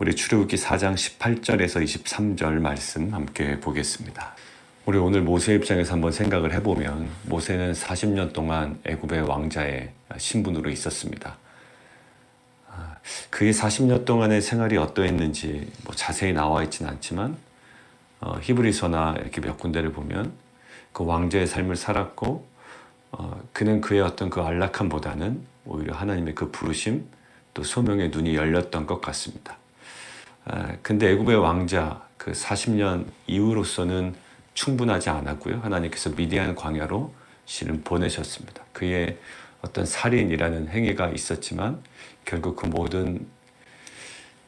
우리 출애굽기 4장 18절에서 23절 말씀 함께 보겠습니다. 우리 오늘 모세 입장에서 한번 생각을 해보면 모세는 40년 동안 애굽의 왕자의 신분으로 있었습니다. 그의 40년 동안의 생활이 어떠했는지 자세히 나와 있지는 않지만 히브리서나 이렇게 몇 군데를 보면 그 왕자의 삶을 살았고 그는 그의 어떤 그 안락함보다는 오히려 하나님의 그 부르심 또 소명의 눈이 열렸던 것 같습니다. 근데 애굽의 왕자 그 40년 이후로서는 충분하지 않았고요. 하나님께서 미디안 광야로 실은 보내셨습니다. 그의 어떤 살인이라는 행위가 있었지만 결국 그 모든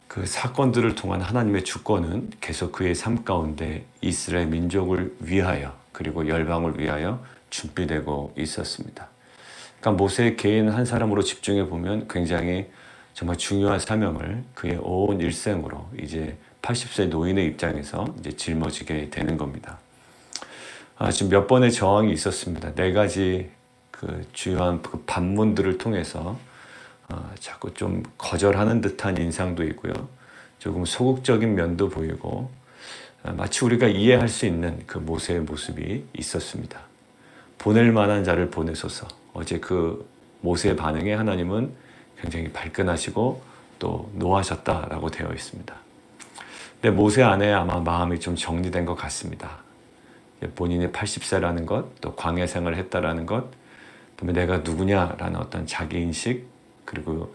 그 사건들을 통한 하나님의 주권은 계속 그의 삶 가운데 이스라엘 민족을 위하여 그리고 열방을 위하여 준비되고 있었습니다. 그러니까 모세의 개인 한 사람으로 집중해 보면 굉장히 정말 중요한 사명을 그의 온 일생으로 이제 80세 노인의 입장에서 이제 짊어지게 되는 겁니다. 지금 몇 번의 저항이 있었습니다. 4가지 그 주요한 그 반문들을 통해서 자꾸 좀 거절하는 듯한 인상도 있고요. 조금 소극적인 면도 보이고 마치 우리가 이해할 수 있는 그 모세의 모습이 있었습니다. 보낼 만한 자를 보내소서. 어제 그 모세의 반응에 하나님은 굉장히 발끈하시고 또 노하셨다라고 되어 있습니다. 근데 모세 안에 아마 마음이 좀 정리된 것 같습니다. 본인이 80세라는 것, 또 광야 생활을 했다라는 것, 그다음에 내가 누구냐라는 어떤 자기인식, 그리고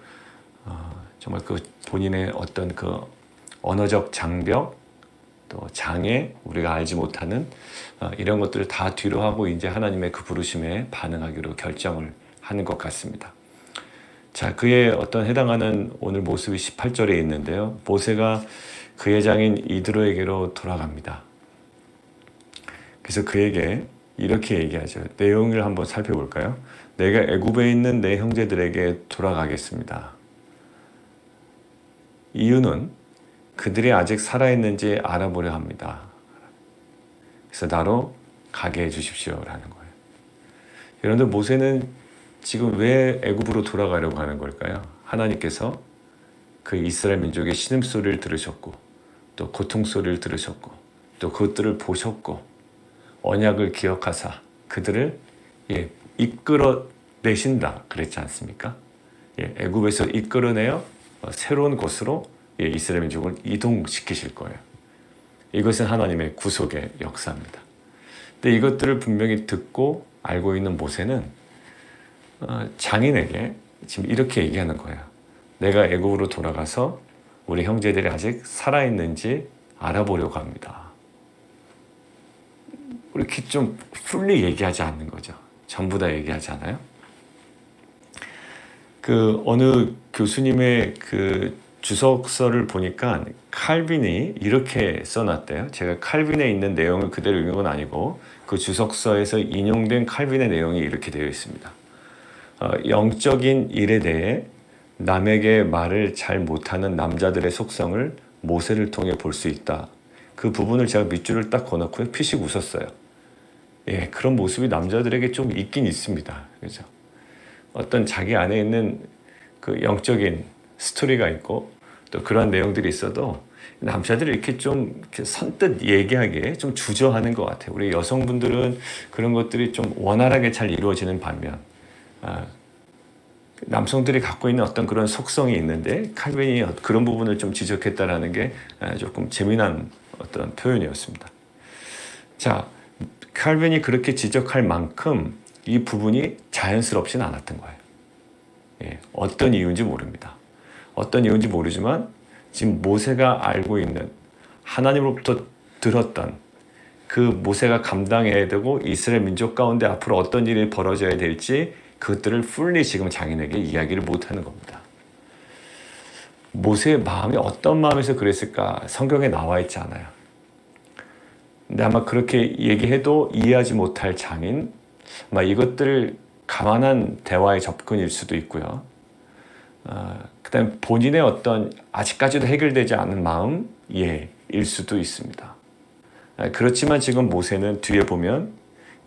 정말 그 본인의 어떤 그 언어적 장벽, 또 장애, 우리가 알지 못하는 이런 것들을 다 뒤로 하고 이제 하나님의 그 부르심에 반응하기로 결정을 하는 것 같습니다. 자, 그의 어떤 해당하는 오늘 모습이 18절에 있는데요. 모세가 그의 장인 이드로에게로 돌아갑니다. 그래서 그에게 이렇게 얘기하죠. 내용을 한번 살펴볼까요? 내가 애굽에 있는 내 형제들에게 돌아가겠습니다. 이유는 그들이 아직 살아있는지 알아보려 합니다. 그래서 나로 가게 해주십시오라는 거예요. 여러분들 모세는 지금 왜 애굽으로 돌아가려고 하는 걸까요? 하나님께서 그 이스라엘 민족의 신음소리를 들으셨고 또 고통소리를 들으셨고 또 그것들을 보셨고 언약을 기억하사 그들을 이끌어내신다 그랬지 않습니까? 애굽에서 이끌어내어 새로운 곳으로 이스라엘 민족을 이동시키실 거예요. 이것은 하나님의 구속의 역사입니다. 근데 이것들을 분명히 듣고 알고 있는 모세는 장인에게 지금 이렇게 얘기하는 거예요. 내가 애굽으로 돌아가서 우리 형제들이 아직 살아있는지 알아보려고 합니다. 이렇게 좀 풀리 얘기하지 않는 거죠. 전부 다 얘기하지 않아요? 그 어느 교수님의 그 주석서를 보니까 칼빈이 이렇게 써놨대요. 제가 칼빈에 있는 내용을 그대로 읽은 건 아니고 그 주석서에서 인용된 칼빈의 내용이 이렇게 되어 있습니다. 영적인 일에 대해 남에게 말을 잘 못하는 남자들의 속성을 모세를 통해 볼 수 있다. 그 부분을 제가 밑줄을 딱 그어놓고 피식 웃었어요. 그런 모습이 남자들에게 좀 있긴 있습니다. 그죠? 어떤 자기 안에 있는 그 영적인 스토리가 있고 또 그런 내용들이 있어도 남자들이 이렇게 좀 선뜻 얘기하기에 좀 주저하는 것 같아요. 우리 여성분들은 그런 것들이 좀 원활하게 잘 이루어지는 반면 남성들이 갖고 있는 어떤 그런 속성이 있는데 칼빈이 그런 부분을 좀 지적했다라는 게 조금 재미난 어떤 표현이었습니다. 자, 칼빈이 그렇게 지적할 만큼 이 부분이 자연스럽진 않았던 거예요. 어떤 이유인지 모릅니다. 어떤 이유인지 모르지만 지금 모세가 알고 있는 하나님으로부터 들었던 그 모세가 감당해야 되고 이스라엘 민족 가운데 앞으로 어떤 일이 벌어져야 될지 그것들을 풀리 지금 장인에게 이야기를 못하는 겁니다. 모세의 마음이 어떤 마음에서 그랬을까 성경에 나와 있지 않아요. 근데 아마 그렇게 얘기해도 이해하지 못할 장인, 아마 이것들을 감안한 대화의 접근일 수도 있고요. 그 다음에 본인의 어떤 아직까지도 해결되지 않은 마음, 일 수도 있습니다. 그렇지만 지금 모세는 뒤에 보면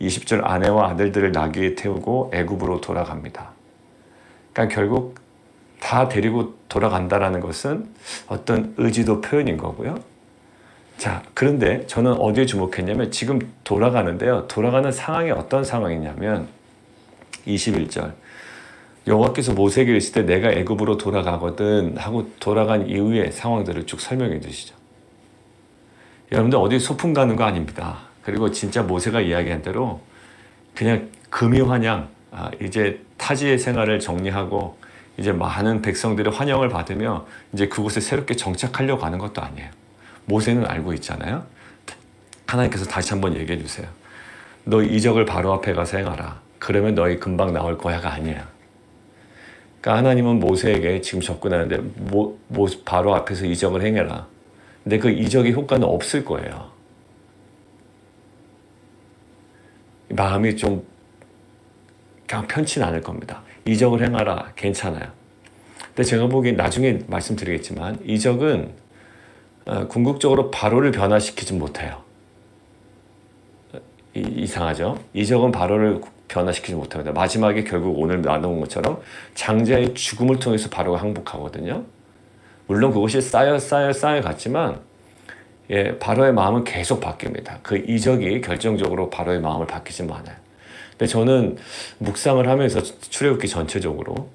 20절 아내와 아들들을 나귀에 태우고 애굽으로 돌아갑니다. 그러니까 결국 다 데리고 돌아간다라는 것은 어떤 의지도 표현인 거고요. 자, 그런데 저는 어디에 주목했냐면 지금 돌아가는데요. 돌아가는 상황이 어떤 상황이냐면 21절. 여호와께서 모세에게 이르실 때 내가 애굽으로 돌아가거든 하고 돌아간 이후의 상황들을 쭉 설명해 주시죠. 여러분들 어디 소풍 가는 거 아닙니다. 그리고 진짜 모세가 이야기한 대로 그냥 금이환영, 이제 타지의 생활을 정리하고 이제 많은 백성들의 환영을 받으며 이제 그곳에 새롭게 정착하려고 하는 것도 아니에요. 모세는 알고 있잖아요. 하나님께서 다시 한번 얘기해 주세요. 너 이적을 바로 앞에 가서 행하라. 그러면 너희 금방 나올 거야가 아니에요. 그러니까 하나님은 모세에게 지금 접근하는데 바로 앞에서 이적을 행해라. 근데 그 이적의 효과는 없을 거예요. 마음이 좀 그냥 편치 않을 겁니다. 이적을 행하라. 괜찮아요. 근데 제가 보기엔 나중에 말씀드리겠지만 이적은 궁극적으로 바로를 변화시키지 못해요. 이상하죠? 이적은 바로를 변화시키지 못합니다. 마지막에 결국 오늘 나눈 것처럼 장자의 죽음을 통해서 바로가 항복하거든요. 물론 그것이 쌓여 갔지만 바로의 마음은 계속 바뀝니다. 그 이적이 결정적으로 바로의 마음을 바뀌지는 않아요. 근데 저는 묵상을 하면서 출애굽기 전체적으로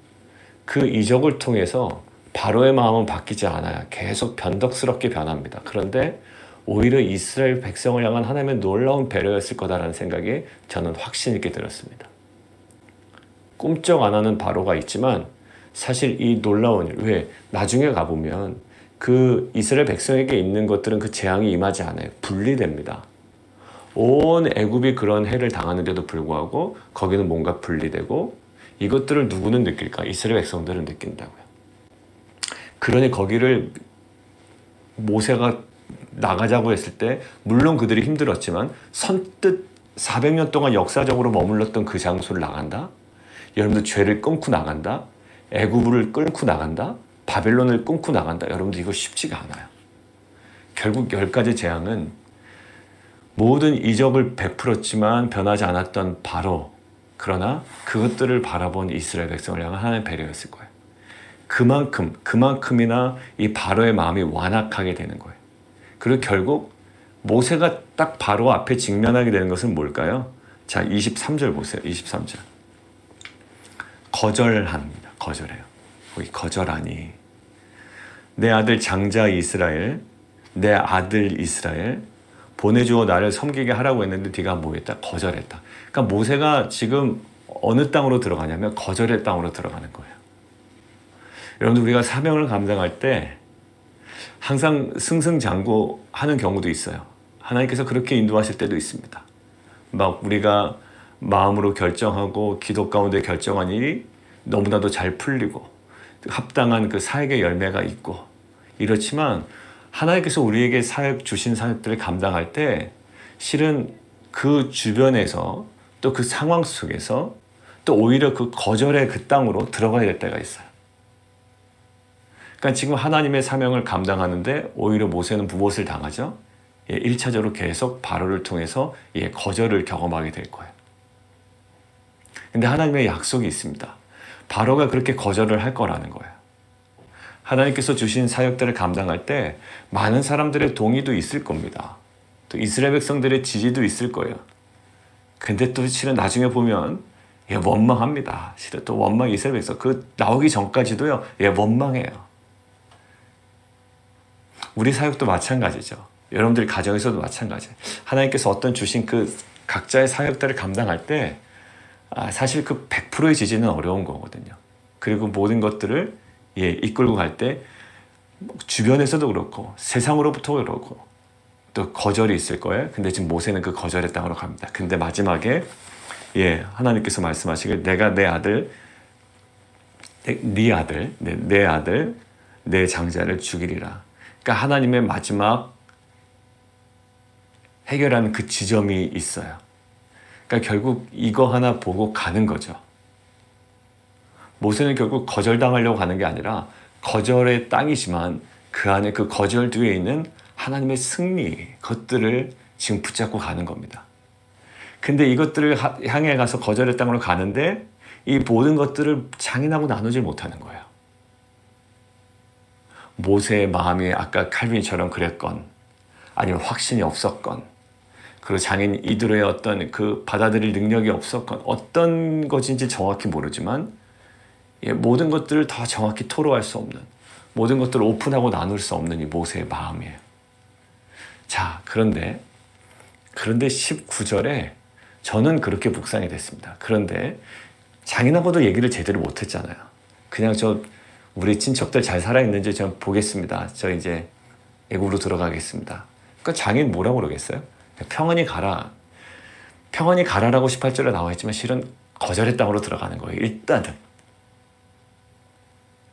그 이적을 통해서 바로의 마음은 바뀌지 않아요. 계속 변덕스럽게 변합니다. 그런데 오히려 이스라엘 백성을 향한 하나님의 놀라운 배려였을 거다라는 생각이 저는 확신 있게 들었습니다. 꿈쩍 안 하는 바로가 있지만 사실 이 놀라운 일, 왜 나중에 가보면 그 이스라엘 백성에게 있는 것들은 그 재앙이 임하지 않아요. 분리됩니다. 온 애굽이 그런 해를 당하는데도 불구하고 거기는 뭔가 분리되고 이것들을 누구는 느낄까? 이스라엘 백성들은 느낀다고요. 그러니 거기를 모세가 나가자고 했을 때 물론 그들이 힘들었지만 선뜻 400년 동안 역사적으로 머물렀던 그 장소를 나간다? 여러분들 죄를 끊고 나간다? 애굽을 끊고 나간다? 바벨론을 끊고 나간다? 여러분들 이거 쉽지가 않아요. 결국 10가지 재앙은 모든 이적을 베풀었지만 변하지 않았던 바로, 그러나 그것들을 바라본 이스라엘 백성을 향한 하나님의 배려였을 거예요. 그만큼이나 이 바로의 마음이 완악하게 되는 거예요. 그리고 결국 모세가 딱 바로 앞에 직면하게 되는 것은 뭘까요? 자, 23절 보세요. 23절. 거절합니다. 거절해요. 거기 거절하니 내 아들 장자 이스라엘, 내 아들 이스라엘 보내주어 나를 섬기게 하라고 했는데 네가 뭐 했다? 거절했다. 그러니까 모세가 지금 어느 땅으로 들어가냐면 거절의 땅으로 들어가는 거예요. 여러분들 우리가 사명을 감당할 때 항상 승승장구하는 경우도 있어요. 하나님께서 그렇게 인도하실 때도 있습니다. 막 우리가 마음으로 결정하고 기도 가운데 결정한 일이 너무나도 잘 풀리고 합당한 그 사역의 열매가 있고 이렇지만 하나님께서 우리에게 주신 사역들을 감당할 때 실은 그 주변에서 또 그 상황 속에서 또 오히려 그 거절의 그 땅으로 들어가야 될 때가 있어요. 그러니까 지금 하나님의 사명을 감당하는데 오히려 모세는 무엇을 당하죠? 1차적으로 계속 바로를 통해서 거절을 경험하게 될 거예요. 근데 하나님의 약속이 있습니다. 바로가 그렇게 거절을 할 거라는 거예요. 하나님께서 주신 사역들을 감당할 때 많은 사람들의 동의도 있을 겁니다. 또 이스라엘 백성들의 지지도 있을 거예요. 근데 또 실은 나중에 보면 원망합니다. 실은 또 이스라엘 백성 그 나오기 전까지도요. 원망해요. 우리 사역도 마찬가지죠. 여러분들이 가정에서도 마찬가지예요. 하나님께서 어떤 주신 그 각자의 사역들을 감당할 때 사실 그 100%의 지지는 어려운 거거든요. 그리고 모든 것들을 이끌고 갈 때 주변에서도 그렇고 세상으로부터 그렇고 또 거절이 있을 거예요. 근데 지금 모세는 그 거절의 땅으로 갑니다. 근데 마지막에 하나님께서 말씀하시길 내가 내 아들 내 장자를 죽이리라. 그러니까 하나님의 마지막 해결하는 그 지점이 있어요. 그러니까 결국 이거 하나 보고 가는 거죠. 모세는 결국 거절당하려고 가는 게 아니라 거절의 땅이지만 그 안에 그 거절 뒤에 있는 하나님의 승리, 그것들을 지금 붙잡고 가는 겁니다. 근데 이것들을 향해 가서 거절의 땅으로 가는데 이 모든 것들을 장인하고 나누질 못하는 거예요. 모세의 마음이 아까 칼빈처럼 그랬건 아니면 확신이 없었건 그리고 장인 이드로의 어떤 그 받아들일 능력이 없었건 어떤 것인지 정확히 모르지만 모든 것들을 다 정확히 토로할 수 없는 모든 것들을 오픈하고 나눌 수 없는 이 모세의 마음이에요. 자, 그런데 19절에 저는 그렇게 묵상이 됐습니다. 그런데 장인하고도 얘기를 제대로 못했잖아요. 그냥 우리 친척들 잘 살아있는지 좀 보겠습니다. 저 이제 애굽으로 들어가겠습니다. 그러니까 장인 뭐라고 그러겠어요? 평안히 가라. 평안히 가라라고 18절에 나와 있지만 실은 거절의 땅으로 들어가는 거예요. 일단은.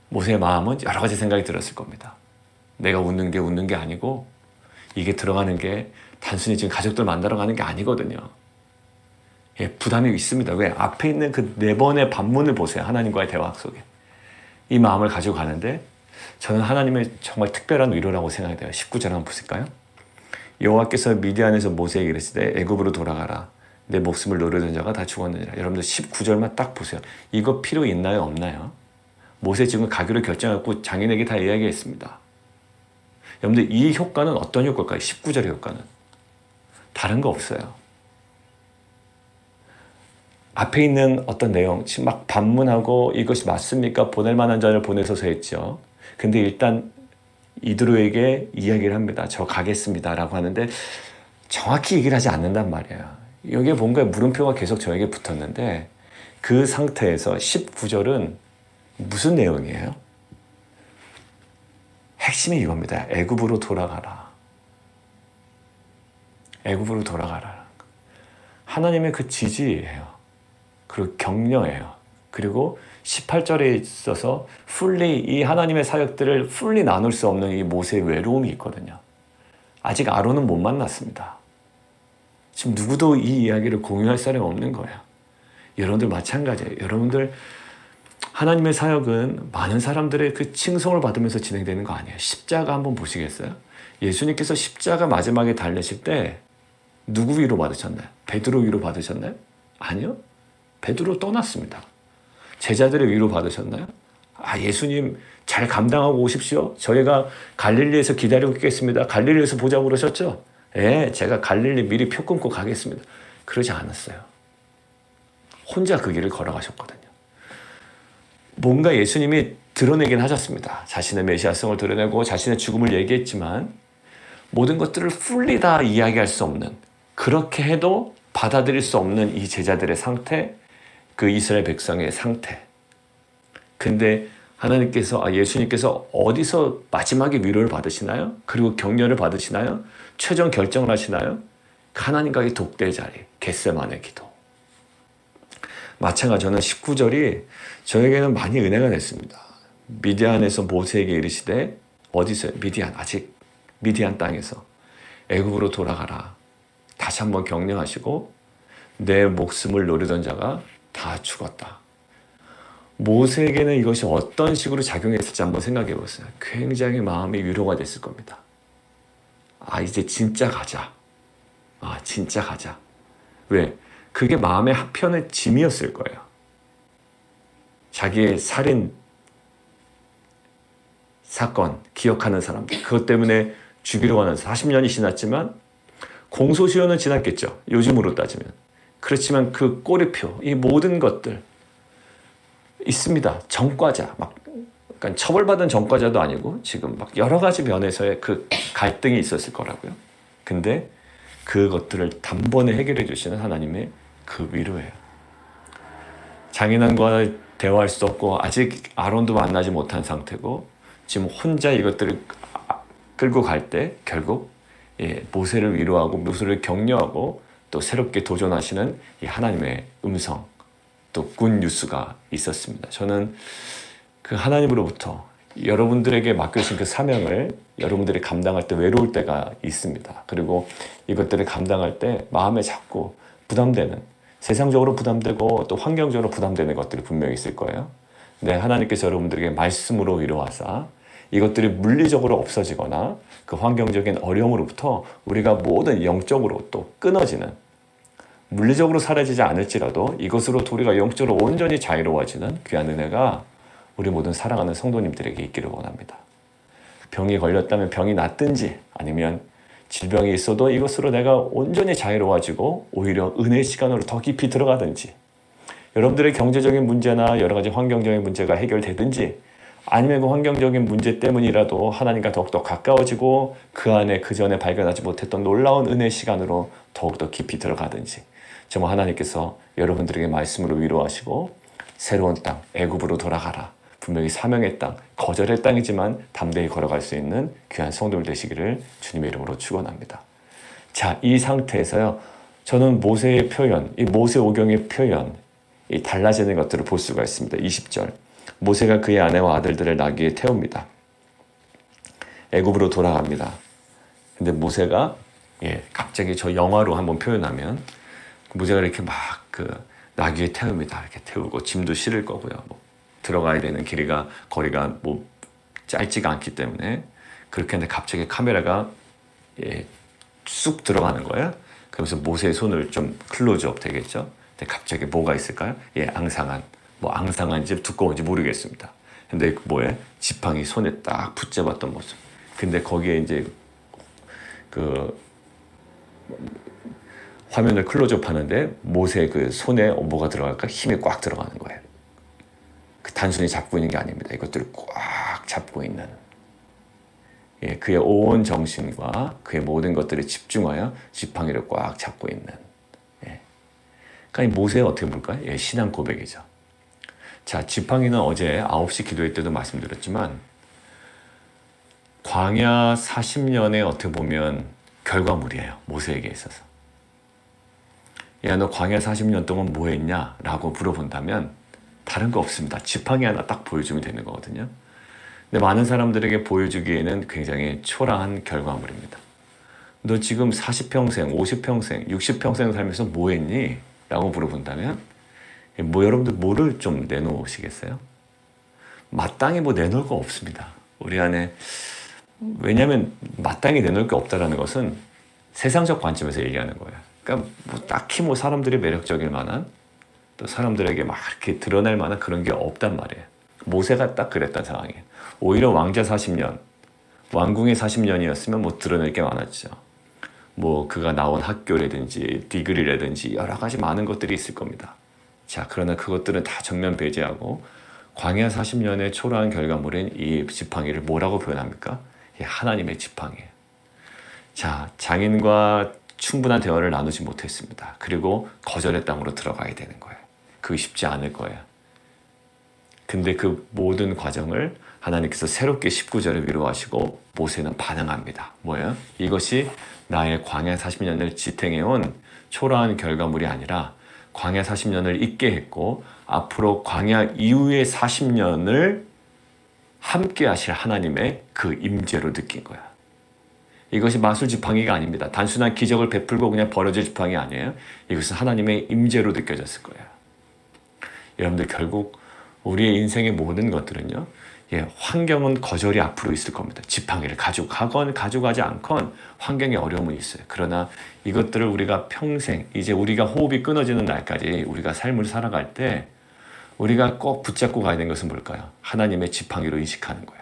모세의 마음은 여러 가지 생각이 들었을 겁니다. 내가 웃는 게 아니고 이게 들어가는 게 단순히 지금 가족들 만나러 가는 게 아니거든요. 부담이 있습니다. 왜? 앞에 있는 그 4번의 반문을 보세요. 하나님과의 대화 속에. 이 마음을 가지고 가는데 저는 하나님의 정말 특별한 위로라고 생각이 돼요. 19절 한번 보실까요? 여호와께서 미디안에서 모세에게 이르시되 애굽으로 돌아가라. 내 목숨을 노리던 자가 다 죽었느니라. 여러분들 19절만 딱 보세요. 이거 필요 있나요? 없나요? 모세 지금 가기로 결정했고 장인에게 다 이야기했습니다. 여러분들 이 효과는 어떤 효과일까요? 19절의 효과는. 다른 거 없어요. 앞에 있는 어떤 내용, 지금 막 반문하고 이것이 맞습니까? 보낼 만한 자를 보내소서 했죠. 근데 일단 이드로에게 이야기를 합니다. 저 가겠습니다. 라고 하는데 정확히 얘기를 하지 않는단 말이에요. 여기에 뭔가 물음표가 계속 저에게 붙었는데 그 상태에서 19절은 무슨 내용이에요? 핵심이 이겁니다. 애굽으로 돌아가라. 애굽으로 돌아가라. 하나님의 그 지지예요. 그리고 격려예요. 그리고 18절에 있어서 이 하나님의 사역들을 풀리 나눌 수 없는 이 모세의 외로움이 있거든요. 아직 아론은 못 만났습니다. 지금 누구도 이 이야기를 공유할 사람이 없는 거예요. 여러분들 마찬가지예요. 여러분들 하나님의 사역은 많은 사람들의 그 칭송을 받으면서 진행되는 거 아니에요. 십자가 한번 보시겠어요? 예수님께서 십자가 마지막에 달리실 때 누구 위로 받으셨나요? 베드로 위로 받으셨나요? 아니요. 베드로 떠났습니다. 제자들의 위로 받으셨나요? 예수님 잘 감당하고 오십시오. 저희가 갈릴리에서 기다리고 있겠습니다. 갈릴리에서 보자고 그러셨죠? 제가 갈릴리 미리 표 끊고 가겠습니다. 그러지 않았어요. 혼자 그 길을 걸어가셨거든요. 뭔가 예수님이 드러내긴 하셨습니다. 자신의 메시아성을 드러내고 자신의 죽음을 얘기했지만 모든 것들을 풀리 다 이야기할 수 없는, 그렇게 해도 받아들일 수 없는 이 제자들의 상태, 그 이스라엘 백성의 상태. 근데 하나님께서, 예수님께서 어디서 마지막에 위로를 받으시나요? 그리고 격려를 받으시나요? 최종 결정을 하시나요? 하나님과의 독대의 자리, 겟세마네 기도. 마찬가지로 저는 19절이 저에게는 많이 은혜가 됐습니다. 미디안에서 모세에게 이르시되, 어디서요? 아직 미디안 땅에서 애굽으로 돌아가라. 다시 한번 격려하시고 내 목숨을 노리던 자가 다 죽었다. 모세에게는 이것이 어떤 식으로 작용했을지 한번 생각해 보세요. 굉장히 마음이 위로가 됐을 겁니다. 이제 진짜 가자. 진짜 가자. 왜? 그게 마음의 한편의 짐이었을 거예요. 자기의 살인 사건 기억하는 사람들, 그것 때문에 죽이려고 하는 40년이 지났지만 공소시효는 지났겠죠. 요즘으로 따지면. 그렇지만 그 꼬리표, 이 모든 것들 있습니다. 전과자, 그러니까 처벌받은 전과자도 아니고 지금 여러 가지 면에서의 그 갈등이 있었을 거라고요. 근데 그것들을 단번에 해결해 주시는 하나님의 그 위로예요. 장인환과 대화할 수도 없고 아직 아론도 만나지 못한 상태고 지금 혼자 이것들을 끌고 갈 때 결국 모세를 위로하고 모세를 격려하고 또 새롭게 도전하시는 이 하나님의 음성, 또 굿뉴스가 있었습니다. 저는 그 하나님으로부터 여러분들에게 맡겨주신 그 사명을 여러분들이 감당할 때 외로울 때가 있습니다. 그리고 이것들을 감당할 때 마음에 자꾸 부담되는, 세상적으로 부담되고 또 환경적으로 부담되는 것들이 분명히 있을 거예요. 근데 하나님께서 여러분들에게 말씀으로 위로하사 이것들이 물리적으로 없어지거나 그 환경적인 어려움으로부터 우리가 모든 영적으로 또 끊어지는, 물리적으로 사라지지 않을지라도 이것으로 우리가 영적으로 온전히 자유로워지는 귀한 은혜가 우리 모든 사랑하는 성도님들에게 있기를 원합니다. 병이 걸렸다면 병이 낫든지 아니면 질병이 있어도 이것으로 내가 온전히 자유로워지고 오히려 은혜의 시간으로 더 깊이 들어가든지 여러분들의 경제적인 문제나 여러 가지 환경적인 문제가 해결되든지 아니면 그 환경적인 문제 때문이라도 하나님과 더욱더 가까워지고 그 안에 그 전에 발견하지 못했던 놀라운 은혜의 시간으로 더욱더 깊이 들어가든지 정말 하나님께서 여러분들에게 말씀으로 위로하시고 새로운 땅, 애굽으로 돌아가라. 분명히 사명의 땅, 거절의 땅이지만 담대히 걸어갈 수 있는 귀한 성도들 되시기를 주님의 이름으로 축원합니다. 자, 이 상태에서요. 저는 모세의 표현, 이 모세오경의 표현, 이 달라지는 것들을 볼 수가 있습니다. 20절. 모세가 그의 아내와 아들들을 나귀에 태웁니다. 애굽으로 돌아갑니다. 근데 모세가 갑자기 저 영화로 한번 표현하면 모세가 이렇게 막 나귀에 태웁니다. 이렇게 태우고 짐도 실을 거고요. 들어가야 되는 거리가 짧지가 않기 때문에 그렇게 하는데 갑자기 카메라가 쑥 들어가는 거예요. 그러면서 모세의 손을 좀 클로즈업 되겠죠. 근데 갑자기 뭐가 있을까요? 앙상한지 두꺼운지 모르겠습니다. 근데 지팡이 손에 딱 붙잡았던 모습. 근데 거기에 이제 화면을 클로즈업 하는데 모세의 그 손에 뭐가 들어갈까? 힘이 꽉 들어가는 거예요. 단순히 잡고 있는 게 아닙니다. 이것들을 꽉 잡고 있는 그의 온 정신과 그의 모든 것들에 집중하여 지팡이를 꽉 잡고 있는 그러니까 모세의 어떻게 볼까요? 신앙 고백이죠. 자, 지팡이는 어제 9시 기도회 때도 말씀드렸지만 광야 40년의 어떻게 보면 결과물이에요. 모세에게 있어서. 야, 너 광야 40년 동안 뭐 했냐? 라고 물어본다면 다른 거 없습니다. 지팡이 하나 딱 보여주면 되는 거거든요. 근데 많은 사람들에게 보여주기에는 굉장히 초라한 결과물입니다. 너 지금 40평생, 50평생, 60평생 살면서 뭐 했니? 라고 물어본다면 여러분들 뭐를 좀 내놓으시겠어요? 마땅히 내놓을 거 없습니다. 우리 안에. 왜냐하면 마땅히 내놓을 게 없다는 것은 세상적 관점에서 얘기하는 거예요. 그러니까 딱히 사람들이 매력적일 만한 또 사람들에게 막 이렇게 드러낼 만한 그런 게 없단 말이에요. 모세가 딱 그랬던 상황이에요. 오히려 왕자 40년, 왕궁의 40년이었으면 드러낼 게 많았죠. 그가 나온 학교라든지 디그리라든지 여러 가지 많은 것들이 있을 겁니다. 자, 그러나 그것들은 다 전면 배제하고 광야 40년의 초라한 결과물인 이 지팡이를 뭐라고 표현합니까? 하나님의 지팡이에요. 자, 장인과 충분한 대화를 나누지 못했습니다. 그리고 거절의 땅으로 들어가야 되는 거예요. 그게 쉽지 않을 거예요. 근데 그 모든 과정을 하나님께서 새롭게 19절에 위로하시고 모세는 반응합니다. 뭐예요? 이것이 나의 광야 40년을 지탱해온 초라한 결과물이 아니라 광야 40년을 잊게 했고 앞으로 광야 이후의 40년을 함께 하실 하나님의 그 임재로 느낀 거야. 이것이 마술 지팡이가 아닙니다. 단순한 기적을 베풀고 그냥 버려질 지팡이 아니에요. 이것은 하나님의 임재로 느껴졌을 거예요. 여러분들 결국 우리의 인생의 모든 것들은요. 환경은 거절이 앞으로 있을 겁니다. 지팡이를 가져가건 가져가지 않건 환경에 어려움은 있어요. 그러나 이것들을 우리가 평생 이제 우리가 호흡이 끊어지는 날까지 우리가 삶을 살아갈 때 우리가 꼭 붙잡고 가야 되는 것은 뭘까요? 하나님의 지팡이로 인식하는 거예요.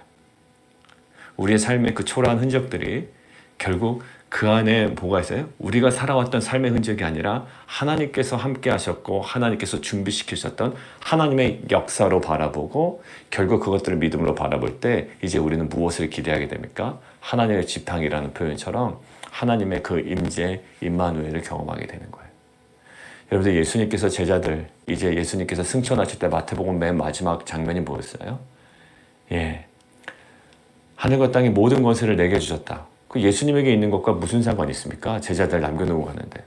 우리의 삶의 그 초라한 흔적들이 결국 그 안에 뭐가 있어요? 우리가 살아왔던 삶의 흔적이 아니라 하나님께서 함께 하셨고 하나님께서 준비시키셨던 하나님의 역사로 바라보고 결국 그것들을 믿음으로 바라볼 때 이제 우리는 무엇을 기대하게 됩니까? 하나님의 지팡이라는 표현처럼 하나님의 그 임재, 임마누엘을 경험하게 되는 거예요. 여러분들 예수님께서 제자들, 이제 예수님께서 승천하실 때 마태복음 맨 마지막 장면이 뭐였어요? 하늘과 땅의 모든 권세를 내게 주셨다. 그 예수님에게 있는 것과 무슨 상관이 있습니까? 제자들 남겨놓고 가는데.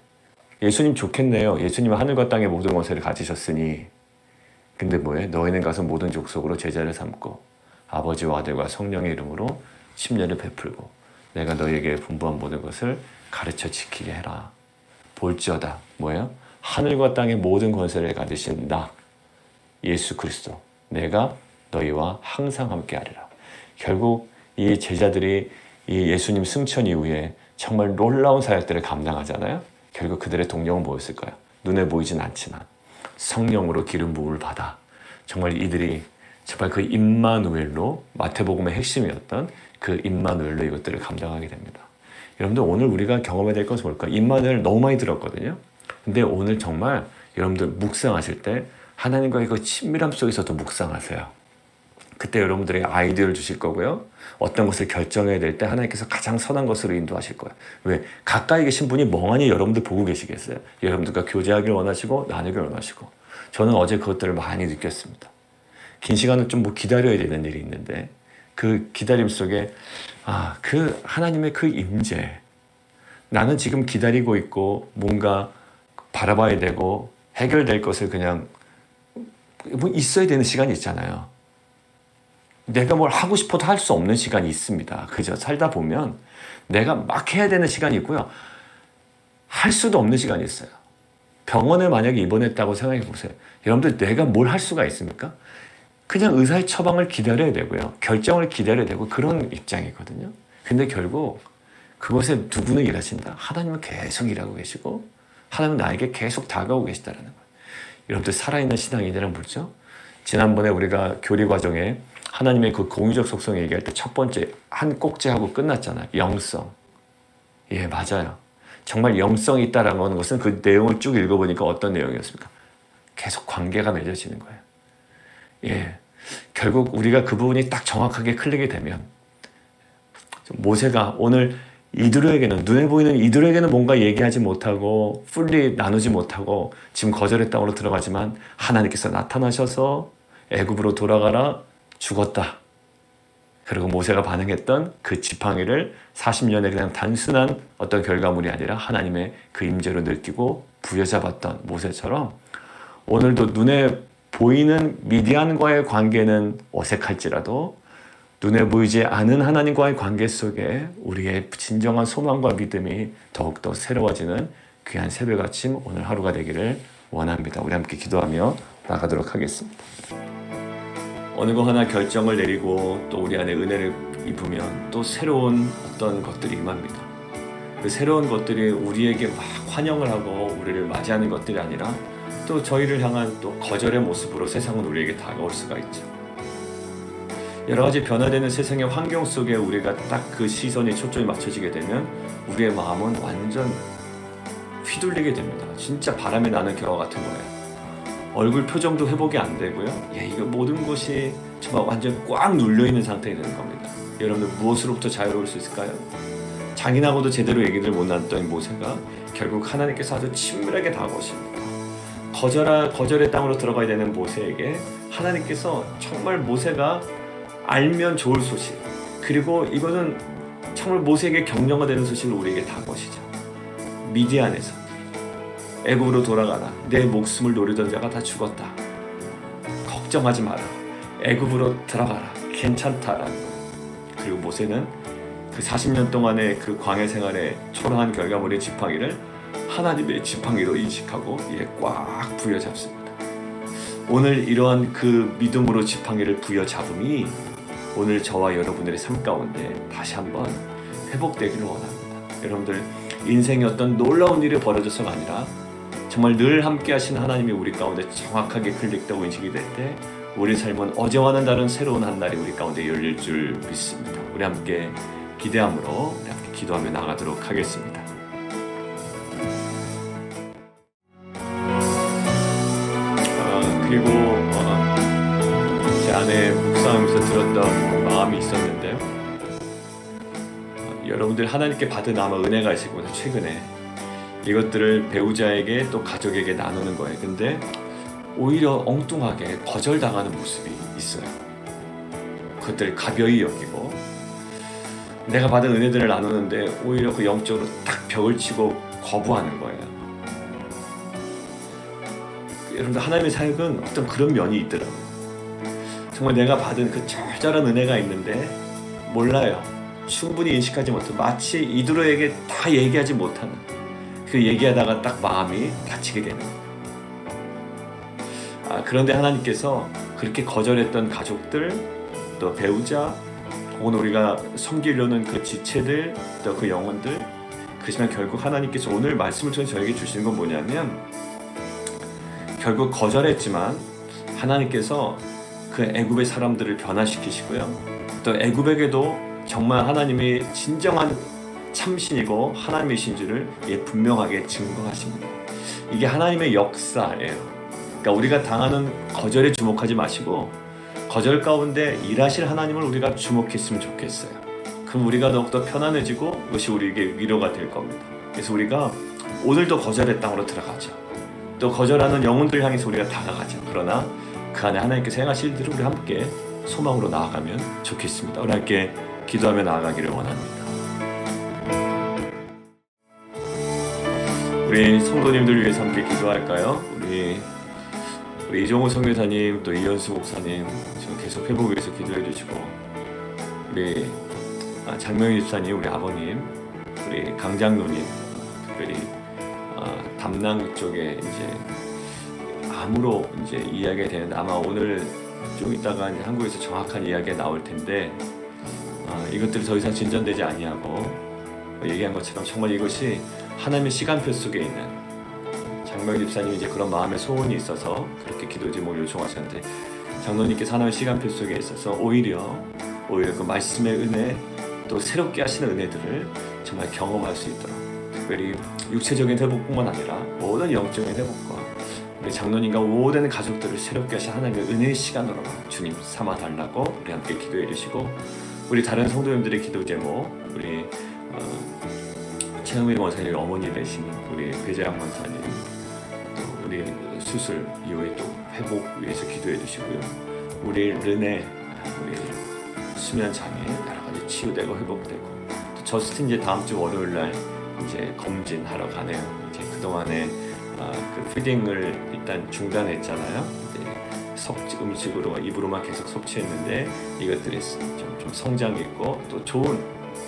예수님 좋겠네요. 예수님은 하늘과 땅의 모든 권세를 가지셨으니. 근데 뭐예요? 너희는 가서 모든 족속으로 제자를 삼고 아버지와 아들과 성령의 이름으로 침례를 베풀고 내가 너희에게 분부한 모든 것을 가르쳐 지키게 해라. 볼지어다. 뭐예요? 하늘과 땅의 모든 권세를 가지신 나, 예수 그리스도, 내가 너희와 항상 함께 하리라. 결국 이 제자들이 이 예수님 승천 이후에 정말 놀라운 사역들을 감당하잖아요. 결국 그들의 동력은 뭐였을까요? 눈에 보이진 않지만 성령으로 기름 부음을 받아 정말 이들이 정말 그 임마누엘로, 마태복음의 핵심이었던 그 임마누엘로 이것들을 감당하게 됩니다. 여러분들 오늘 우리가 경험해야 될 것은 뭘까? 임마누엘 너무 많이 들었거든요. 근데 오늘 정말 여러분들 묵상하실 때 하나님과의 그 친밀함 속에서도 묵상하세요. 그때 여러분들에게 아이디어를 주실 거고요. 어떤 것을 결정해야 될 때 하나님께서 가장 선한 것으로 인도하실 거예요. 왜? 가까이 계신 분이 멍하니 여러분들 보고 계시겠어요? 여러분들과 교제하기를 원하시고 나누기를 원하시고. 저는 어제 그것들을 많이 느꼈습니다. 긴 시간을 좀 뭐 기다려야 되는 일이 있는데 그 기다림 속에 그 하나님의 그 임재, 나는 지금 기다리고 있고 뭔가 바라봐야 되고 해결될 것을 그냥 뭐 있어야 되는 시간이 있잖아요. 내가 뭘 하고 싶어도 할 수 없는 시간이 있습니다. 그저 살다 보면 내가 막 해야 되는 시간이 있고요. 할 수도 없는 시간이 있어요. 병원에 만약에 입원했다고 생각해 보세요. 여러분들 내가 뭘 할 수가 있습니까? 그냥 의사의 처방을 기다려야 되고요. 결정을 기다려야 되고 그런 입장이거든요. 근데 결국 그것에 누구는 일하신다? 하나님은 계속 일하고 계시고 하나님은 나에게 계속 다가오고 계시다는 거예요. 여러분들 살아있는 신앙인이란 뭐죠? 지난번에 우리가 교리 과정에 하나님의 그 공유적 속성 얘기할 때 첫 번째 한 꼭지하고 끝났잖아요. 영성. 예, 맞아요. 정말 영성이 있다라는 것은 그 내용을 쭉 읽어보니까 어떤 내용이었습니까? 계속 관계가 맺어지는 거예요. 예, 결국 우리가 그 부분이 딱 정확하게 클릭이 되면 모세가 오늘 이드로에게는, 눈에 보이는 이드로에게는 뭔가 얘기하지 못하고 풀리 나누지 못하고 지금 거절의 땅으로 들어가지만 하나님께서 나타나셔서 애굽으로 돌아가라, 죽었다. 그리고 모세가 반응했던 그 지팡이를 40년의 그냥 단순한 어떤 결과물이 아니라 하나님의 그 임재로 느끼고 부여잡았던 모세처럼 오늘도 눈에 보이는 미디안과의 관계는 어색할지라도 눈에 보이지 않은 하나님과의 관계 속에 우리의 진정한 소망과 믿음이 더욱더 새로워지는 귀한 새벽 아침 오늘 하루가 되기를 원합니다. 우리 함께 기도하며 나가도록 하겠습니다. 어느 거 하나 결정을 내리고 또 우리 안에 은혜를 입으면 또 새로운 어떤 것들이 임합니다. 그 새로운 것들이 우리에게 막 환영을 하고 우리를 맞이하는 것들이 아니라 또 저희를 향한 또 거절의 모습으로 세상은 우리에게 다가올 수가 있죠. 여러 가지 변화되는 세상의 환경 속에 우리가 딱 그 시선이 초점이 맞춰지게 되면 우리의 마음은 완전 휘둘리게 됩니다. 진짜 바람이 나는 겨와 같은 거예요. 얼굴 표정도 회복이 안 되고요. 이거 모든 것이 정말 완전 꽉 눌려있는 상태가 되는 겁니다. 여러분들 무엇으로부터 자유로울 수 있을까요? 장인하고도 제대로 얘기를 못 나눴던 모세가 결국 하나님께서 아주 친밀하게 다가오십니다. 거절의 땅으로 들어가야 되는 모세에게 하나님께서 정말 모세가 알면 좋을 소식, 그리고 이거는 정말 모세에게 격려가 되는 소식을 우리에게 다가오시죠. 미디안에서 애굽으로 돌아가라. 내 목숨을 노리던 자가 다 죽었다. 걱정하지 마라. 애굽으로 들어가라. 괜찮다라는 거예요. 그리고 모세는 그 40년 동안의 그 광야 생활의 초라한 결과물의 지팡이를 하나님의 지팡이로 인식하고 이에 꽉 부여잡습니다. 오늘 이러한 그 믿음으로 지팡이를 부여잡음이 오늘 저와 여러분들의 삶 가운데 다시 한번 회복되기를 원합니다. 여러분들 인생의 어떤 놀라운 일이 벌어져서가 아니라 정말 늘 함께 하신 하나님이 우리 가운데 정확하게 클릭되고 인식이 될 때 우리 삶은 어제와는 다른 새로운 한 날이 우리 가운데 열릴 줄 믿습니다. 우리 함께 기대함으로 우리 함께 기도하며 나가도록 하겠습니다. 그리고 제 안에 묵상하면서 들었던 마음이 있었는데요. 여러분들 하나님께 받은 아마 은혜가 있을 겁니다. 최근에 이것들을 배우자에게 또 가족에게 나누는 거예요. 근데 오히려 엉뚱하게 거절당하는 모습이 있어요. 그것들을 가벼이 여기고 내가 받은 은혜들을 나누는데 오히려 그 영적으로 딱 벽을 치고 거부하는 거예요. 여러분들 하나님의 사역은 어떤 그런 면이 있더라고요. 정말 내가 받은 그 절절한 은혜가 있는데 몰라요. 충분히 인식하지 못하고 마치 이드로에게 다 얘기하지 못하는, 그 얘기하다가 딱 마음이 다치게 되는 거예요. 그런데 하나님께서 그렇게 거절했던 가족들, 또 배우자, 혹은 우리가 섬기려는 그 지체들, 또 그 영혼들, 그렇지만 결국 하나님께서 오늘 말씀을 통해 저에게 주시는 건 뭐냐면 결국 거절했지만 하나님께서 그 애굽의 사람들을 변화시키시고요. 또 애굽에게도 정말 하나님이 진정한 참신이고 하나님이신 줄을 분명하게 증거하십니다. 이게 하나님의 역사예요. 그러니까 우리가 당하는 거절에 주목하지 마시고 거절 가운데 일하실 하나님을 우리가 주목했으면 좋겠어요. 그럼 우리가 더욱더 편안해지고 그것이 우리에게 위로가 될 겁니다. 그래서 우리가 오늘도 거절의 땅으로 들어가죠. 또 거절하는 영혼들을 향해서 우리가 다가가죠. 그러나 그 안에 하나님께서 행하실 일들을 우리 함께 소망으로 나아가면 좋겠습니다. 우리 함께 기도하며 나아가기를 원합니다. 우리 성도님들 위해서 함께 기도할까요? 우리 이종호 선교사님, 또 이현수 목사님 지금 계속 회복 위해서 기도해 주시고, 우리 장명희 집사님, 우리 아버님, 우리 강장로님, 특별히 담낭 쪽에 이제 암으로 이제 이야기가 되는데 아마 오늘 좀 이따가 이제 한국에서 정확한 이야기가 나올 텐데 이것들이 더 이상 진전되지 아니하고 얘기한 것처럼 정말 이것이 하나님의 시간표 속에 있는, 장명 집사님이 이제 그런 마음의 소원이 있어서 그렇게 기도 제목을 요청하셨는데 장로님께서 하나님의 시간표 속에 있어서 오히려 그 말씀의 은혜, 또 새롭게 하시는 은혜들을 정말 경험할 수 있도록, 특별히 육체적인 회복뿐만 아니라 모든 영적인 회복과 우리 장로님과 모든 가족들을 새롭게 하신 하나님의 은혜의 시간으로 주님 삼아달라고 우리 함께 기도해 주시고, 우리 다른 성도님들의 기도 제목, 우리 최영민 원사님 어머니 되신 우리 배재양 원사님, 또 우리 수술 이후에 또 회복 위해서 기도해 주시고요. 우리 르네, 우리 수면 장애 여러 가지 치유되고 회복되고, 또 저스틴 이제 다음 주 월요일 날 이제 검진하러 가네요. 이제 그 동안에 그 피딩을 일단 중단했잖아요. 음식으로 입으로만 계속 섭취했는데 이것들이 좀 성장 있고 또 좋은,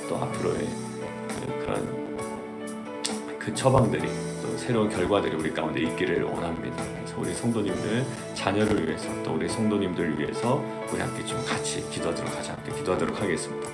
또 앞으로의 그런 그 처방들이, 또 새로운 결과들이 우리 가운데 있기를 원합니다. 그래서 우리 성도님들 자녀를 위해서, 또 우리 성도님들 위해서 우리 함께 좀 같이 기도하도록 하겠습니다.